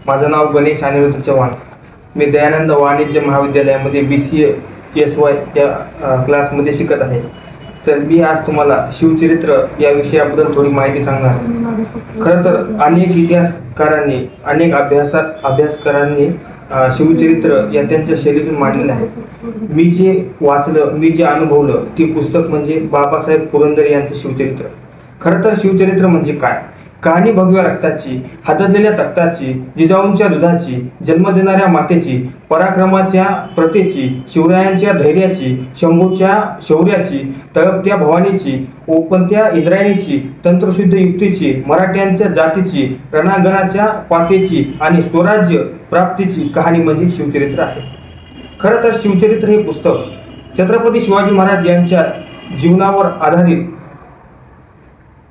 माझं नाव गणेश अनिरुद्ध चव्हाण. मी दयानंद वाणिज्य महाविद्यालयामध्ये BCA SY या क्लासमध्ये शिकत आहे. तर मी आज तुम्हाला शिवचरित्र या विषयाबद्दल थोडी माहिती सांगणार आहे. खरं तर अनेक इतिहासकारांनी अनेक अभ्यासकारांनी शिवचरित्र या त्यांच्या शैलीतून मांडलेलं आहे. मी जे वाचलं, मी जे अनुभवलं ते पुस्तक म्हणजे बाबासाहेब पुरंदरे यांचं शिवचरित्र. खरं तर शिवचरित्र म्हणजे काय? कहाणी भगव्या रक्ताची, हादरलेल्या तख्ताची, जिजाऊंच्या दुधाची, जन्म देणाऱ्या मातेची, पराक्रमाच्या प्रतेची, शिवरायांच्या धैर्याची, शंभूच्या शौर्याची, तळपत्या भवानीची, ओपंत्या इंद्रायणीची, तंत्रशुद्ध युक्तीची, मराठ्यांच्या जातीची, रणांगणाच्या पातेची आणि स्वराज्य प्राप्तीची कहाणी म्हणजे शिवचरित्र आहे. खरं तर शिवचरित्र हे पुस्तक छत्रपती शिवाजी महाराज यांच्या जीवनावर आधारित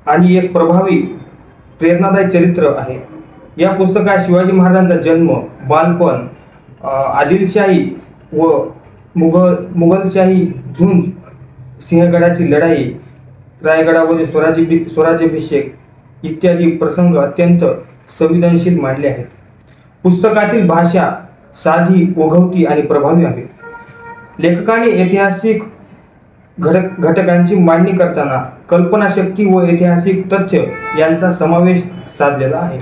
आणि एक प्रभावी प्रेरणादायी चरित्र आहे. या पुस्तकात शिवाजी महाराजांचा जन्म, बालपण, आदिलशाही व मुघलशाही झुंज, सिंहगडाची लढाई, रायगडावरील स्वराज्याभिषेक इत्यादी प्रसंग अत्यंत संवेदनशील मांडले आहेत. पुस्तकातील भाषा साधी, ओघवती आणि प्रभावी आहे. लेखकाने ऐतिहासिक घटकांची मांडणी करताना कल्पनाशक्ती व ऐतिहासिक तथ्य यांचा समावेश साधलेला आहे.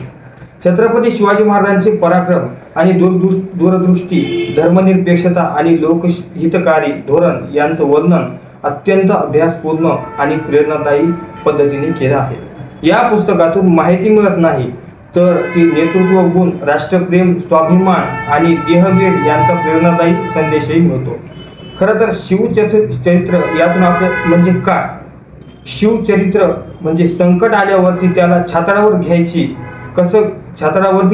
छत्रपती शिवाजी महाराजांचे पराक्रम आणि दूरदृष्टी, धर्मनिरपेक्षता आणि लोकहितकारी धोरण यांचं वर्णन अत्यंत अभ्यासपूर्ण आणि प्रेरणादायी पद्धतीने केलं आहे. या पुस्तकातून माहिती मिळत नाही तर ती नेतृत्व गुण, राष्ट्रप्रेम, स्वाभिमान आणि देहवेड यांचा प्रेरणादायी संदेशही मिळतो. खरं तर शिवचरित्र यातून आपलं म्हणजे काय? शिवचरित्र म्हणजे संकट आल्यावरती त्याला छाताडावरती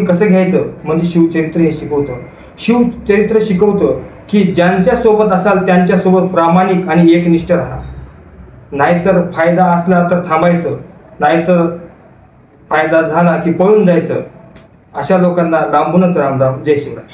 कसं घ्यायचं म्हणजे शिवचरित्र हे शिकवतं. शिवचरित्र शिकवतं की ज्यांच्या सोबत असाल त्यांच्यासोबत प्रामाणिक आणि एकनिष्ठ राहा. नाहीतर फायदा असला तर थांबायचं, नाहीतर फायदा झाला की पळून जायचं. अशा लोकांना लांबूनच राम राम. जय शिवराय.